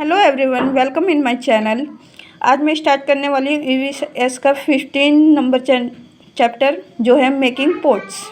Hello everyone, welcome in my channel. आज मैं start करने वाली ईवीएस का 15 नंबर चैप्टर जो है मेकिंग पोट्स।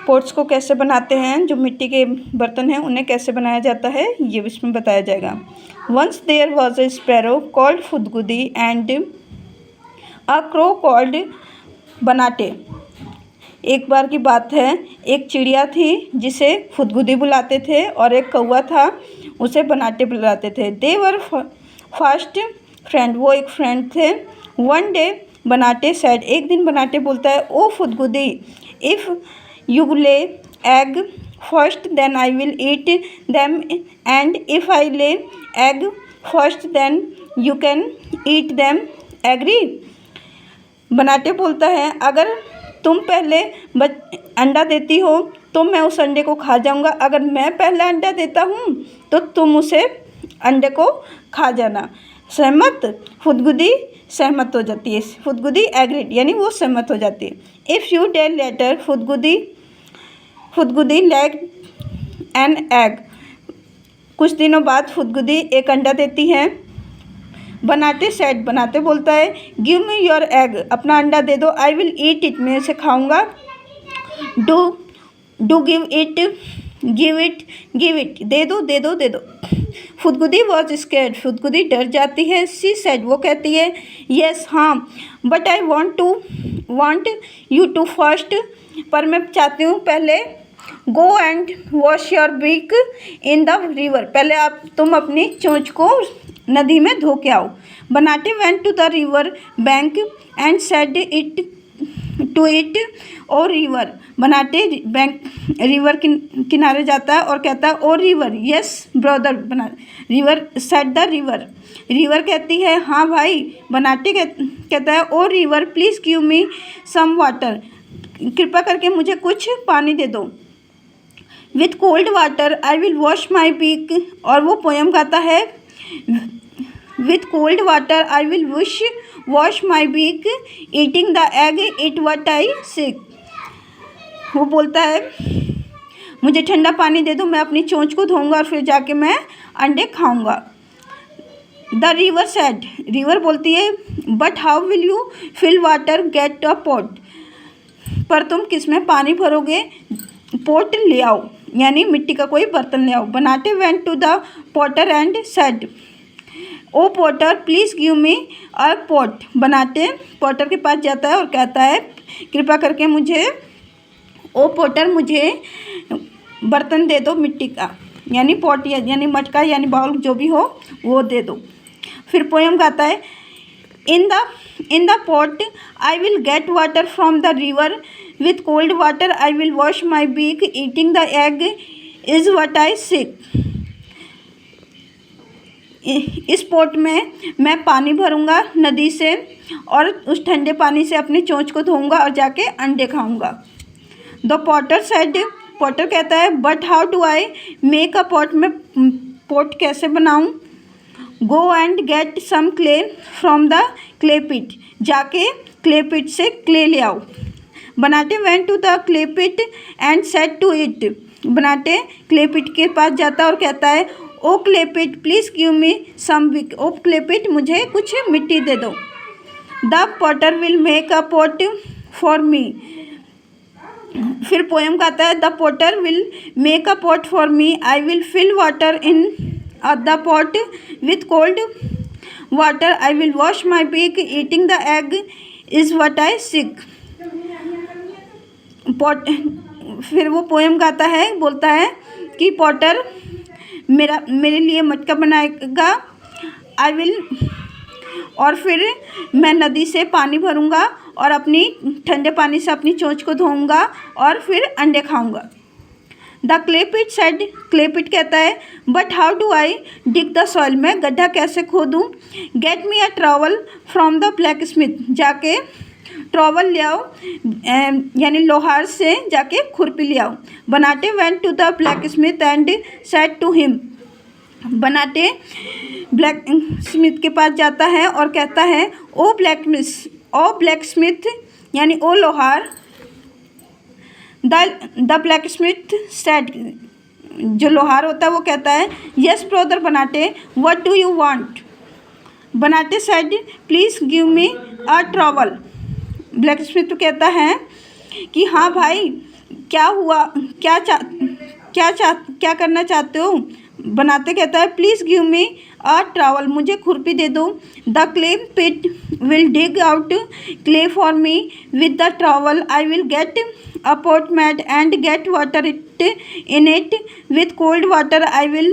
पोट्स को कैसे बनाते हैं, जो मिट्टी के बर्तन हैं उन्हें कैसे बनाया जाता है ये इसमें बताया जाएगा। Once there was a sparrow called Phudgudi and a crow called Banate. एक बार की बात है, एक चिड़िया थी जिसे फुदगुदी बुलाते थे और एक कौवा था उसे बनाटे बुलाते थे। दे वर फास्ट फ्रेंड, वो एक फ्रेंड थे। वन डे बनाटे सेड, एक दिन बनाटे बोलता है, o Phudgudi, if you lay egg first then I will eat them, and if I lay egg first then you can eat them, agree. Banate बोलता है, अगर तुम पहले अंडा देती हो तो मैं उस अंडे को खा जाऊंगा, अगर मैं पहला अंडा देता हूँ तो तुम उसे अंडे को खा जाना। सहमत? फुदगुदी सहमत हो जाती है। फुदगुदी एग्रीड, यानी वो सहमत हो जाती है। A few day later Phudgudi laid an egg, कुछ दिनों बाद फुदगुदी एक अंडा देती है। बनाटे सेट, बनाते बोलता है, गिव मी योर एग, अपना अंडा दे दो, आई विल ईट इट, मैं इसे खाऊंगा। डू गिव इट, दे दो दे दो दे दो। फुदगुदी वॉज स्कैर्ड, फुदगुदी डर जाती है। सी सेड, वो कहती है, यस हाँ, but I want you to first, पर मैं चाहती हूँ पहले go and wash your beak in the river, पहले तुम अपनी चोंच को नदी में धो के आओ। Banate went to the river bank and said it to it, o river, Banate river किनारे जाता है और कहता है, o river, yes brother, river said the river कहती है, हाँ भाई। बनाटे कहता है, o river please give me some water, कृपा करके मुझे कुछ पानी दे दो। With cold water I will wash my beak, और वो पोयम गाता है, with cold water I will wash my beak, eating the egg it what I seek. वो बोलता है, मुझे ठंडा पानी दे दो, मैं अपनी चोंच को धोऊंगा और फिर जाके मैं अंडे खाऊंगा। द रिवर सेड, रिवर बोलती है, but how will you fill water get a pot, पर तुम किस में पानी भरोगे, पोट ले आओ, यानी मिट्टी का कोई बर्तन ले आओ। Banate went to the potter and said, o potter please give me a pot, Banate potter के पास जाता है और कहता है, कृपा करके मुझे, ओ पॉटर, मुझे बर्तन दे दो मिट्टी का, यानी पॉट यानी मटका यानी बाउल जो भी हो वो दे दो। फिर पोयम गाता है, in the pot I will get water from the river, with cold water I will wash my beak, eating the egg is what I seek. इस पॉट में मैं पानी भरूंगा नदी से और उस ठंडे पानी से अपनी चोंच को धोऊंगा और जाके अंडे खाऊंगा। द पॉटर सेड, पॉटर कहता है, but how do I make a pot, मैं पॉट कैसे बनाऊं। Go and get some clay from the clay pit, जाके क्ले पिट से क्ले ले आओ। Banate went to the clay pit and said to it, Banate clay pit के पास जाता और कहता है, o clay pit please give me some wet, o clay pit मुझे कुछ मिट्टी दे दो। The potter will make a pot for me, फिर पोएम गाता है, the potter will make a pot for me, I will fill water in the pot, with cold water I will wash my beak, eating the egg is what I seek. फिर वो poem गाता है, बोलता है कि Potter मेरे लिए मटका बनाएगा, आई विल, और फिर मैं नदी से पानी भरूंगा और अपनी ठंडे पानी से अपनी चोंच को धोऊंगा और फिर अंडे खाऊंगा। The clay pit said, clay pit कहता है, but how do I dig the soil, मैं गड्ढा कैसे खोदूँ। Get me a trowel from the blacksmith, जाके ट्रॉवल ले आओ, यानी लोहार से जाके खुरपी ले आओ। Banate went to the blacksmith and said to him, Banate blacksmith के पास जाता है और कहता है, ओ ब्लैक स्मिथ, यानी ओ लोहार। द ब्लैक स्मिथ सेड, जो लोहार होता है वो कहता है yes brother Banate, what do you want. Banate said please give me a trowel. Blacksmith कहता है कि हाँ भाई, क्या हुआ, क्या करना चाहते हो। बनाते कहता है please give me a trowel, मुझे खुरपी दे दो। The clay pit will dig out clay for me, with the trowel I will get a pot mat and get water in it. With cold water I will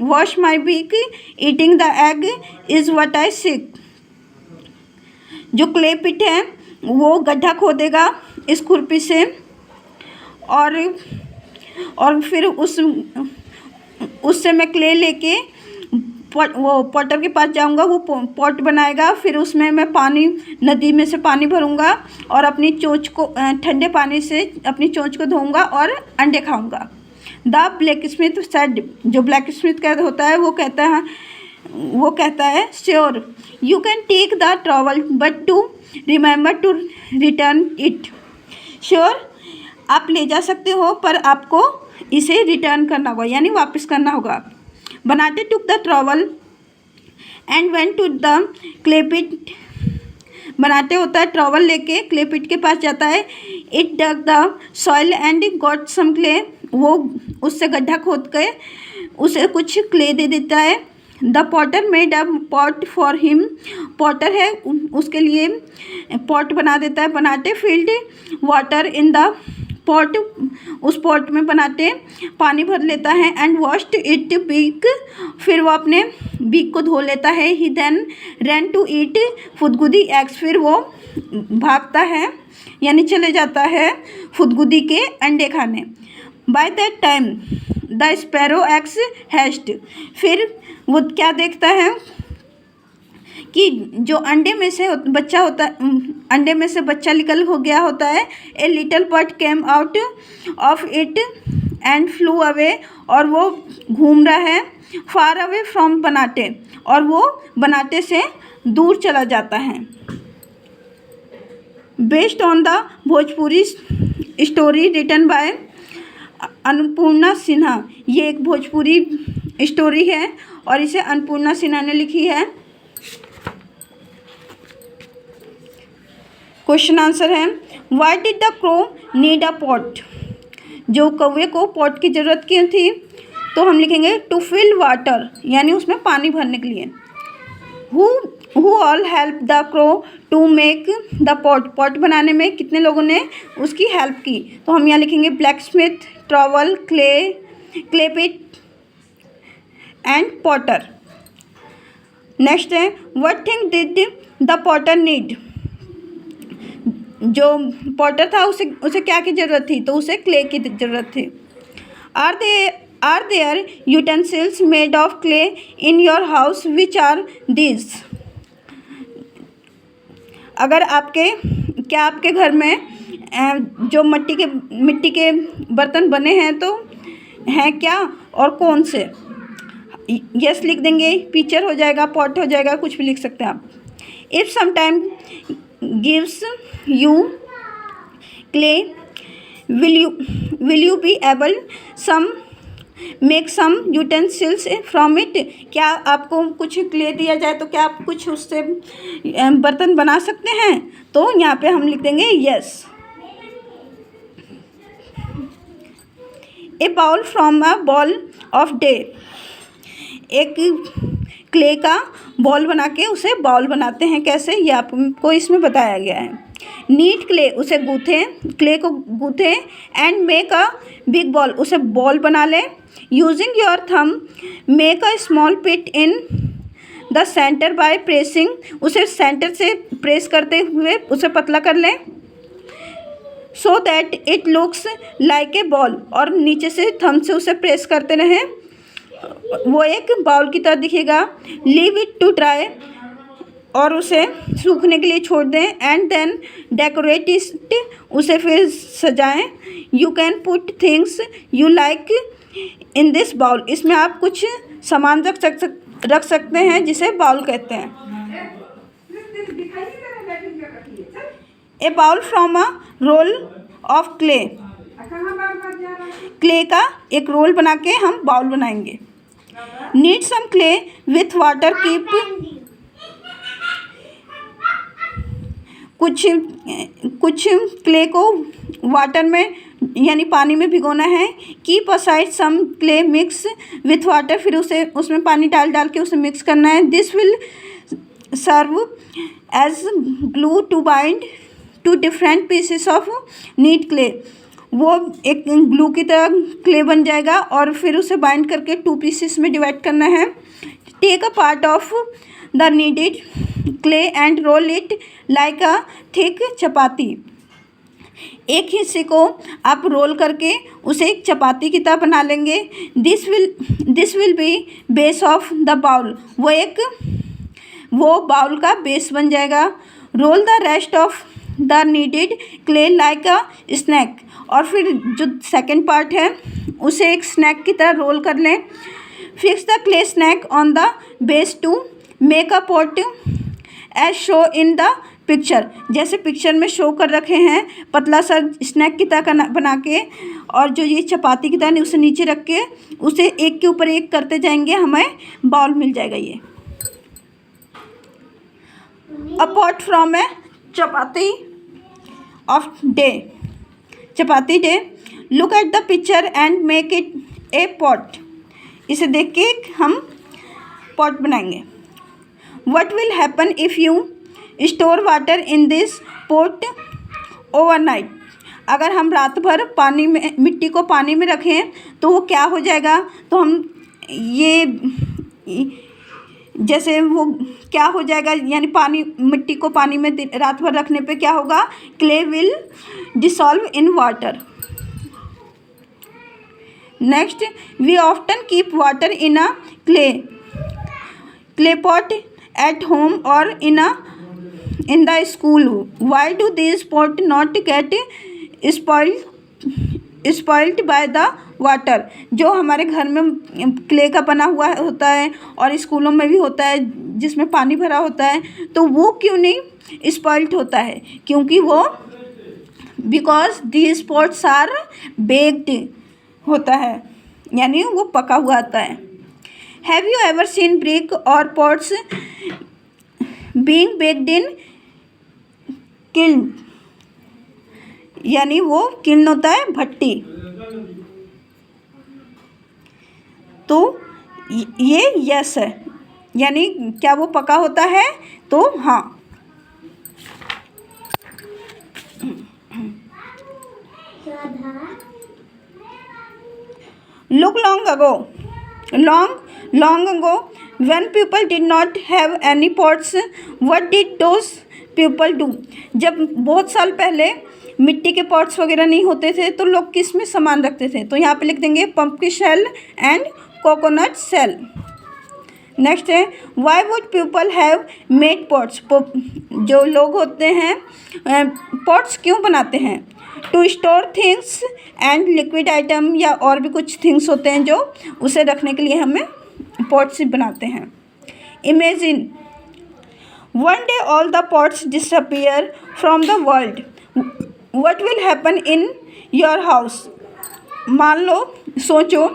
wash my beak. Eating the egg is what I seek. जो clay पिट है वो गड्ढा खोदेगा इस खुरपी से, और फिर उससे मैं क्ले लेके वो पॉटर के पास जाऊंगा, वो पॉट बनाएगा, फिर उसमें मैं पानी, नदी में से पानी भरूंगा और अपनी चोंच को ठंडे पानी से अपनी चोंच को धोऊंगा और अंडे खाऊंगा। द ब्लैक स्मिथ सेड, जो ब्लैक स्मिथ होता है वो कहता है sure you can take the trowel but to remember to return it. Sure, आप ले जा सकते हो पर आपको इसे रिटर्न करना होगा, यानी वापस करना होगा। Banate took the trowel and went to the clay pit. Banate होता है ट्रॉवल लेके क्ले पिट के पास जाता है। It dug the soil and got some clay, वो उससे गड्ढा खोद के उसे कुछ क्ले दे देता है। The potter made a pot for him, potter है उसके लिए पॉट बना देता है। Banate filled water in the pot, उस पॉट में बनाते पानी भर लेता है। एंड वॉश्ड इट बीक, फिर वो अपने बीक को धो लेता है। He then ran to eat Phudgudi eggs, फिर वो भागता है यानी चले जाता है फुदगुदी के अंडे खाने। By that time the sparrow x hatched, फिर वो क्या देखता है कि जो अंडे में से बच्चा होता है, अंडे में से बच्चा निकल हो गया होता है। A little bird came out of it and flu away, और वो घूम रहा है फार अवे फ्रॉम बनाटे, और वो बनाटे से दूर चला जाता है। Based on the Bhojpuri story written by Annapurna Sinha, ये एक भोजपुरी स्टोरी है और इसे अन्नपूर्णा सिन्हा ने लिखी है। क्वेश्चन आंसर है why did the crow need a pot, जो कौवे को पॉट की ज़रूरत क्यों थी, तो हम लिखेंगे टू फिल वाटर, यानी उसमें पानी भरने के लिए। Who all help the crow to make the pot, pot बनाने में कितने लोगों ने उसकी हेल्प की, तो हम यहाँ लिखेंगे blacksmith, trowel, clay pit and potter. Next है what thing did the potter need, जो पॉटर था उसे क्या की ज़रूरत थी, तो उसे क्ले की ज़रूरत थी। Are there utensils made of clay in your house, which are these, अगर क्या आपके घर में जो मिट्टी के बर्तन बने हैं तो हैं क्या, और कौन से। यस लिख देंगे, पिक्चर हो जाएगा, पॉट हो जाएगा, कुछ भी लिख सकते हैं आप। If sometime gives you clay, will you be able make some utensils from it, क्या आपको कुछ क्ले दिया जाए तो क्या आप कुछ उससे बर्तन बना सकते हैं, तो यहाँ पे हम लिख देंगे yes. A bowl from a ball of day, एक क्ले का बॉल बना के उसे बाउल बनाते हैं कैसे, ये आपको इसमें बताया गया है। नीट क्ले, उसे गूँथें, क्ले को गूँथें। And make a big ball, उसे बॉल बना लें। Using your thumb make a small pit in the centre by pressing, उसे सेंटर से प्रेस करते हुए उसे पतला कर लें। So that it looks like a ball, और नीचे से थम से उसे प्रेस करते रहें, वो एक बाउल की तरह दिखेगा। लीव इट टू ड्राई, और उसे सूखने के लिए छोड़ दें। एंड देन डेकोरेट इट, उसे फिर सजाएं। You can put things you like in this bowl, इसमें आप कुछ सामान रख सकते हैं जिसे बाउल कहते हैं। A bowl from a roll of clay, clay का एक रोल बना के हम बाउल बनाएंगे। Need some clay with water, keep कुछ क्ले को वाटर में यानी पानी में भिगोना है। Keep aside some clay mix with water, फिर उसे उसमें पानी डाल के उसे मिक्स करना है। This will serve as glue to bind two different pieces of knead clay. वो एक ग्लू की तरह क्ले बन जाएगा और फिर उसे बाइंड करके 2 पीसेस में डिवाइड करना है। Take a part of the kneaded clay and roll it like a thick chapati. एक हिस्से को आप रोल करके उसे एक चपाती की तरह बना लेंगे। This will be base of the bowl. वो बाउल का बेस बन जाएगा। Roll the rest of the kneaded clay like a snake. और फिर जो सेकेंड पार्ट है उसे एक स्नैक की तरह रोल कर लें। Fix the clay snake on the base to make a pot as show in the picture. जैसे पिक्चर में शो कर रखे हैं, पतला सा स्नैक की तरह बना के, और जो ये चपाती की तरह उसे नीचे रख के उसे एक के ऊपर एक करते जाएंगे, हमें बाउल मिल जाएगा। ये apart from A chapati day look at the picture and make it a pot. इसे देख के हम पॉट बनाएंगे। What will happen if you store water in this pot overnight. अगर हम रात भर पानी में मिट्टी को पानी में रखें तो वो क्या हो जाएगा, तो हम ये जैसे वो क्या हो जाएगा, यानी मिट्टी को पानी में रात भर रखने पे क्या होगा, clay will dissolve in water. Next, we often keep water in a clay pot at home और in the school. Why do these pot not get spoiled by the water? जो हमारे घर में क्ले का बना हुआ होता है और स्कूलों में भी होता है जिसमें पानी भरा होता है, तो वो क्यों नहीं स्पॉइल्ड होता है? क्योंकि वो because these pots are baked होता है, यानी वो पका हुआ आता है। Have you ever seen brick or pots being baked in kiln? यानी वो किल्न होता है भट्टी। तो ये यस है, यानी क्या वो पका होता है, तो हाँ। Look long ago when people did not have any pots, what did those people do? जब बहुत साल पहले मिट्टी के पॉट्स वगैरह नहीं होते थे तो लोग किस में सामान रखते थे, तो यहाँ पे लिख देंगे pumpkin shell and coconut shell. Next है, why would people have made pots. जो लोग होते हैं पॉट्स क्यों बनाते हैं? To store things and liquid item, या और भी कुछ थिंग्स होते हैं जो उसे रखने के लिए हमें पॉट्स बनाते हैं। Imagine one day all the pots disappear from the world, what will happen in your house. मान लो, सोचो,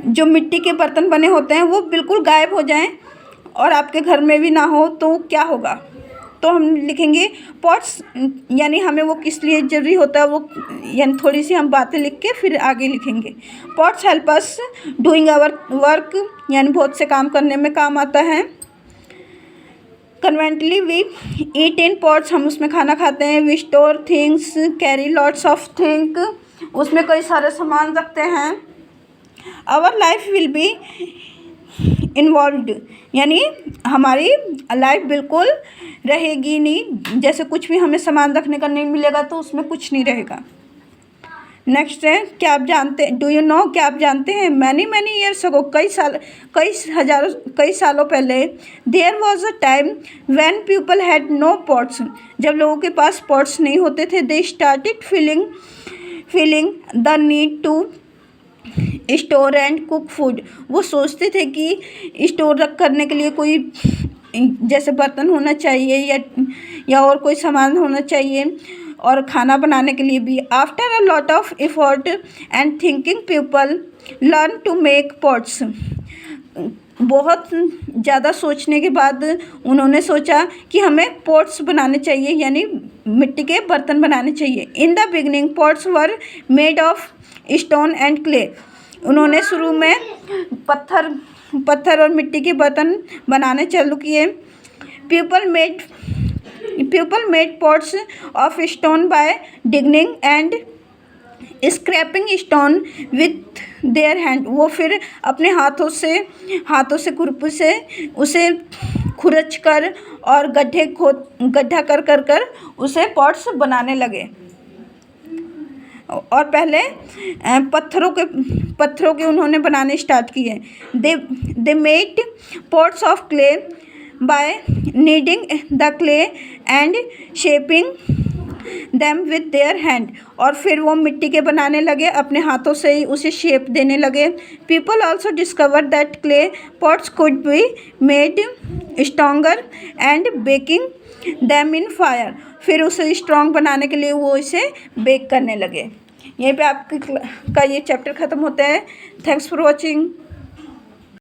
जो मिट्टी के बर्तन बने होते हैं वो बिल्कुल गायब हो जाएं और आपके घर में भी ना हो तो क्या होगा? तो हम लिखेंगे पॉट्स, यानी हमें वो किस लिए ज़रूरी होता है वो, यानी थोड़ी सी हम बातें लिख के फिर आगे लिखेंगे। Pots help us doing our work, यानी बहुत से काम करने में काम आता है। कन्वेंटली वी ईट इन पॉट्स, हम उसमें खाना खाते हैं। We store things, carry lots of thing, उसमें कई सारे सामान रखते हैं। Our life will be involved, यानी हमारी लाइफ बिल्कुल रहेगी नहीं, जैसे कुछ भी हमें सामान रखने का नहीं मिलेगा तो उसमें कुछ नहीं रहेगा। नेक्स्ट है, क्या आप जानते, डू यू नो, क्या आप जानते हैं, मैनी ईयर्स अगो, कई सालों पहले, there was a time when people had no pots, जब लोगों के पास पॉट्स नहीं होते थे। They started feeling the need to store and cook food, वो सोचते थे कि स्टोर करने के लिए कोई जैसे बर्तन होना चाहिए या और कोई सामान होना चाहिए और खाना बनाने के लिए भी। After a lot of effort and thinking people learn to make pots. बहुत ज़्यादा सोचने के बाद उन्होंने सोचा कि हमें पॉट्स बनाने चाहिए, यानी मिट्टी के बर्तन बनाने चाहिए। In the beginning pots were made of stone and clay. उन्होंने शुरू में पत्थर और मिट्टी के बर्तन बनाने चालू किए। People made pots of stone by digging and scraping stone with their hand. वो फिर अपने हाथों से खुरपी से उसे खुरच कर और गड्ढा कर उसे पॉट्स बनाने लगे। और पहले पत्थरों के उन्होंने बनाने स्टार्ट किए। They made pots of clay by kneading the clay and shaping them with their hand. और फिर वो मिट्टी के बनाने लगे, अपने हाथों से ही उसे शेप देने लगे। People also discover that clay pots could be made stronger and baking them in fire. फिर उसे स्ट्रॉन्ग बनाने के लिए वो इसे बेक करने लगे। यहीं पे आपका ये चैप्टर ख़त्म होता है। Thanks for watching.